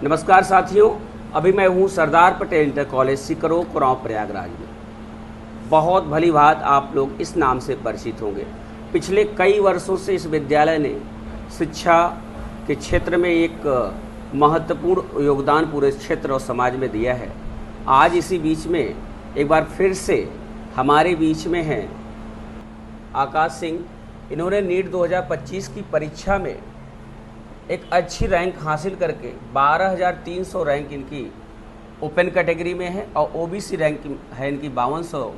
नमस्कार साथियों, अभी मैं हूँ सरदार पटेल इंटर कॉलेज सिकरो कुरांव प्रयागराज में। बहुत भली बात आप लोग इस नाम से परिचित होंगे। पिछले कई वर्षों से इस विद्यालय ने शिक्षा के क्षेत्र में एक महत्वपूर्ण योगदान पूरे क्षेत्र और समाज में दिया है। आज इसी बीच में एक बार फिर से हमारे बीच में हैं आकाश सिंह। इन्होंने नीट 2025 की परीक्षा में एक अच्छी रैंक हासिल करके 12,300 रैंक इनकी ओपन कैटेगरी में है और ओबीसी रैंक है इनकी 5200।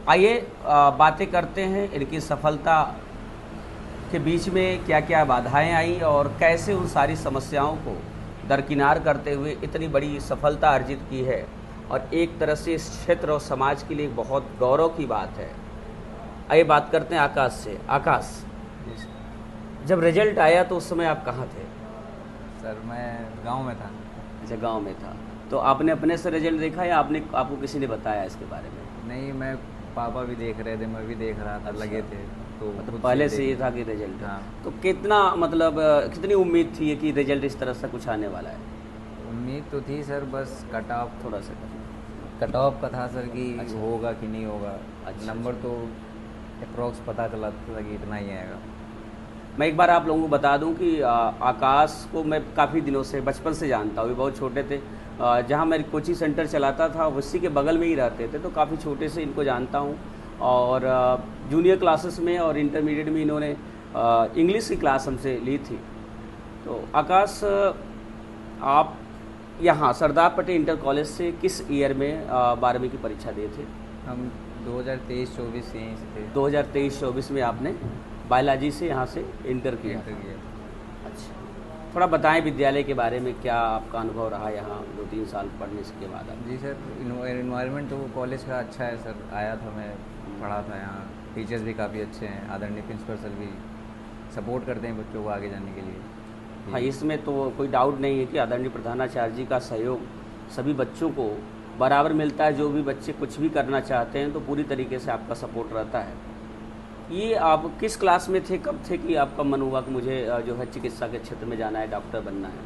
आइए बातें करते हैं इनकी सफलता के बीच में क्या क्या बाधाएं आई और कैसे उन सारी समस्याओं को दरकिनार करते हुए इतनी बड़ी सफलता अर्जित की है। और एक तरह से इस क्षेत्र और समाज के लिए बहुत गौरव की बात है। आइए बात करते हैं आकाश से। आकाश, जब रिजल्ट आया तो उस समय आप कहाँ थे? सर मैं गांव में था। अच्छा, गांव में था। तो आपने अपने से रिजल्ट देखा या आपको किसी ने बताया इसके बारे में? नहीं, मैं पापा भी देख रहे थे, मैं भी देख रहा था। अच्छा। लगे थे तो खुद पहले से देख- ये था कि रिजल्ट। हाँ। तो कितना कितनी उम्मीद थी कि रिजल्ट इस तरह से कुछ आने वाला है? उम्मीद तो थी सर, बस कट ऑफ थोड़ा सा का था सर कि अच्छा। होगा कि नहीं होगा। अच्छा। नंबर तो अप्रॉक्स पता चला था कि इतना ही आएगा। मैं एक बार आप लोगों को बता दूं कि आकाश को मैं काफ़ी दिनों से बचपन से जानता हूँ। ये बहुत छोटे थे, जहाँ मैं कोचिंग सेंटर चलाता था उसी के बगल में ही रहते थे, तो काफ़ी छोटे से इनको जानता हूँ। और जूनियर क्लासेस में और इंटरमीडिएट में इन्होंने इंग्लिश की क्लास हमसे ली थी। तो आकाश, आप यहाँ सरदार पटेल इंटर कॉलेज से किस ईयर में 12वीं की परीक्षा दिए थे? हम 2023-24 से यहीं से थे। 2023-24 में आपने बायोलॉजी से यहाँ से इंटर किया। इंटर किया। अच्छा, थोड़ा बताएं विद्यालय के बारे में, क्या आपका अनुभव रहा यहाँ 2-3 साल पढ़ने के बाद? आप जी सर, इन्वायरमेंट तो कॉलेज का अच्छा है सर। आया था, मैं पढ़ा था यहाँ। टीचर्स भी काफ़ी अच्छे हैं। आदरणीय प्रिंसिपल सर भी सपोर्ट करते हैं बच्चों को आगे जाने के लिए। हाँ, इसमें तो कोई डाउट नहीं है कि आदरणीय प्रधानाचार्य जी का सहयोग सभी बच्चों को बराबर मिलता है। जो भी बच्चे कुछ भी करना चाहते हैं तो पूरी तरीके से आपका सपोर्ट रहता है। ये आप किस क्लास में थे, कब थे कि आपका मन हुआ कि मुझे जो है चिकित्सा के क्षेत्र में जाना है, डॉक्टर बनना है?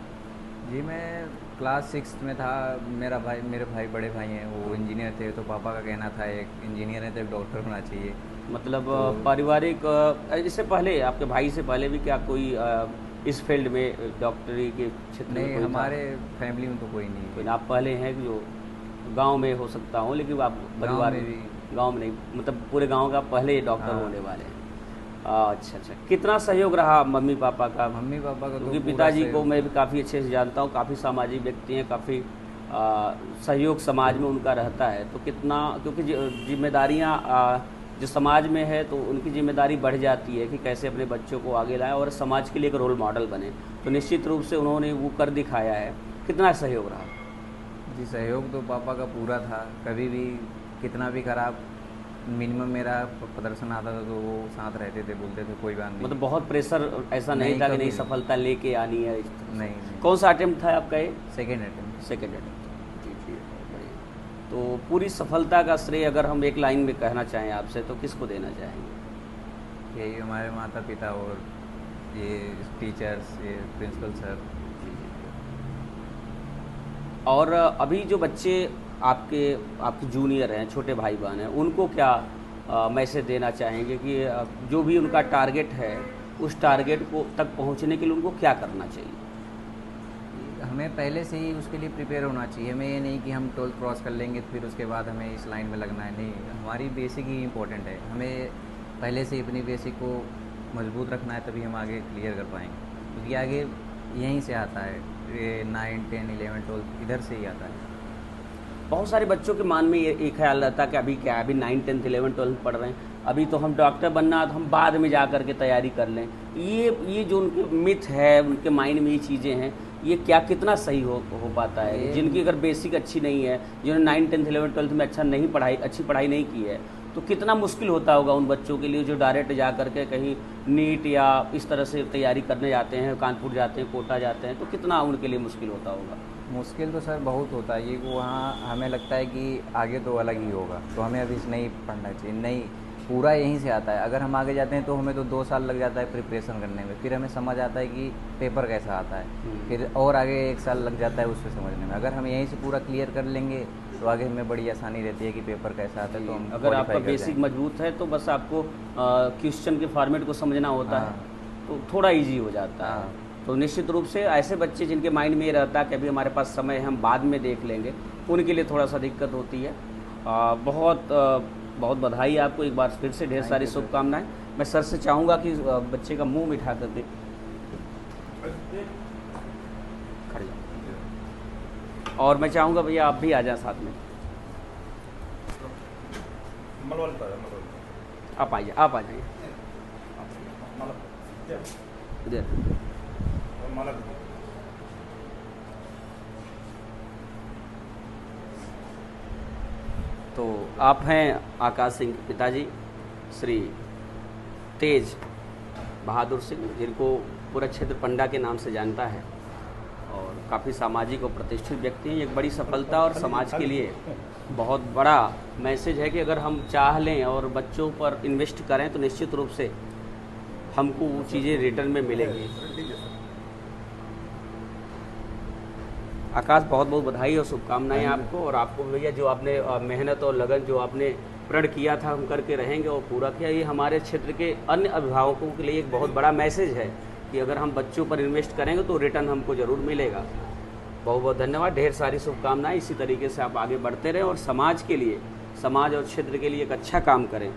जी, मैं क्लास 6 में था। मेरे भाई बड़े भाई हैं, वो इंजीनियर थे, तो पापा का कहना था एक इंजीनियर है तो एक डॉक्टर होना चाहिए। मतलब तो पारिवारिक इससे पहले, आपके भाई से पहले भी क्या कोई इस फील्ड में डॉक्टरी के क्षेत्र में नहीं, कोई था? हमारे फैमिली में तो कोई नहीं कोई है। ना, आप पहले हैं कि जो गांव में हो सकता हूँ, लेकिन आप परिवार में भी। गांव में नहीं, मतलब पूरे गांव का पहले डॉक्टर हाँ। होने वाले हैं। अच्छा अच्छा, कितना सहयोग रहा मम्मी पापा का? मम्मी पापा का तो क्योंकि पूरा पिताजी को सहयोग मैं था। भी काफ़ी अच्छे से जानता हूँ, काफ़ी सामाजिक व्यक्ति हैं, काफ़ी सहयोग समाज में उनका रहता है। तो कितना, क्योंकि जिम्मेदारियाँ जो समाज में है तो उनकी जिम्मेदारी बढ़ जाती है कि कैसे अपने बच्चों को आगे लाएं और समाज के लिए एक रोल मॉडल बने। तो निश्चित रूप से उन्होंने वो कर दिखाया है। कितना सहयोग रहा? जी, सहयोग तो पापा का पूरा था। कभी भी कितना भी खराब मिनिमम मेरा प्रदर्शन आता था तो वो साथ रहते थे, बोलते थे कोई बात नहीं। मतलब बहुत प्रेशर ऐसा नहीं नहीं, था कि कभी नहीं नहीं। सफलता लेके आनी है इस तरह से। नहीं। कौन सा अटेम्प्ट था आपका ये? Second attempt. Second attempt. जी जी, बहुत बढ़िया। तो पूरी सफलता का श्रेय अगर हम एक लाइन में कहना चाहें आपसे तो किसको देना चाहेंगे? यही हमारे माता पिता और ये टीचर्स, ये प्रिंसिपल सर। और अभी जो बच्चे आपके जूनियर हैं, छोटे भाई बहन हैं, उनको क्या मैसेज देना चाहेंगे कि जो भी उनका टारगेट है उस टारगेट को तक पहुंचने के लिए उनको क्या करना चाहिए? हमें पहले से ही उसके लिए प्रिपेयर होना चाहिए। हमें ये नहीं कि हम 12th क्रॉस कर लेंगे तो फिर उसके बाद हमें इस लाइन में लगना है। नहीं, हमारी बेसिक ही इम्पोर्टेंट है। हमें पहले से ही अपनी बेसिक को मजबूत रखना है, तभी हम आगे क्लियर कर पाएंगे। क्योंकि आगे यहीं से आता है, ये 9, 10, 11, 12 इधर से ही आता है। बहुत सारे बच्चों के मन में ये ख्याल रहता है कि अभी क्या है, अभी 9, 10, 11, 12 पढ़ रहे हैं, अभी तो हम डॉक्टर बनना है तो हम बाद में जा कर के तैयारी कर लें। ये जो उनके मिथ है, उनके माइंड में ये चीज़ें हैं, ये क्या कितना सही हो पाता है? जिनकी अगर बेसिक अच्छी नहीं है, जिन्होंने 9, 10, 11, 12 में अच्छी पढ़ाई नहीं की है, तो कितना मुश्किल होता होगा उन बच्चों के लिए जो डायरेक्ट जा कर के कहीं नीट या इस तरह से तैयारी करने जाते हैं, कानपुर जाते हैं, कोटा जाते हैं, तो कितना उनके लिए मुश्किल होता होगा? मुश्किल तो सर बहुत होता है। ये वहाँ हमें लगता है कि आगे तो अलग ही होगा, तो हमें अभी नहीं पढ़ना चाहिए। नहीं, पूरा यहीं से आता है। अगर हम आगे जाते हैं तो हमें तो 2 साल लग जाता है प्रिपरेशन करने में, फिर हमें समझ आता है कि पेपर कैसा आता है, फिर और आगे 1 साल लग जाता है उससे समझने में। अगर हम यहीं से पूरा क्लियर कर लेंगे तो आगे हमें बड़ी आसानी रहती है कि पेपर कैसा आता है, तो हम अगर आपका qualify कर बेसिक जाएंगे। मजबूत है तो बस आपको क्वेश्चन के फॉर्मेट को समझना होता है, हाँ। तो थोड़ा इजी हो जाता है। हाँ। तो निश्चित रूप से ऐसे बच्चे जिनके माइंड में ये रहता है कि अभी हमारे पास समय है, हम बाद में देख लेंगे, उनके लिए थोड़ा सा दिक्कत होती है। बहुत बधाई आपको एक बार फिर से, ढेर Thank सारी you, sir. शुभकामनाएं। मैं सर से चाहूँगा कि बच्चे का मुंह मिठा कर दे। खड़े जाओ। और मैं चाहूँगा भैया आप भी आ जाए साथ में। आप आइए, आप आ जाइए इधर। तो आप हैं आकाश सिंह के पिताजी श्री तेज बहादुर सिंह, जिनको पूरा क्षेत्र पंडा के नाम से जानता है और काफ़ी सामाजिक और प्रतिष्ठित व्यक्ति हैं। एक बड़ी सफलता और समाज के लिए बहुत बड़ा मैसेज है कि अगर हम चाह लें और बच्चों पर इन्वेस्ट करें तो निश्चित रूप से हमको वो चीज़ें रिटर्न में मिलेंगी। आकाश बहुत बहुत बधाई और शुभकामनाएं आपको, और आपको भैया जो आपने मेहनत और लगन जो आपने प्रण किया था हम करके रहेंगे और पूरा किया, ये हमारे क्षेत्र के अन्य अभिभावकों के लिए एक बहुत बड़ा मैसेज है कि अगर हम बच्चों पर इन्वेस्ट करेंगे तो रिटर्न हमको ज़रूर मिलेगा। बहुत बहुत धन्यवाद, ढेर सारी शुभकामनाएं। इसी तरीके से आप आगे बढ़ते रहें और समाज के लिए, समाज और क्षेत्र के लिए एक अच्छा काम करें।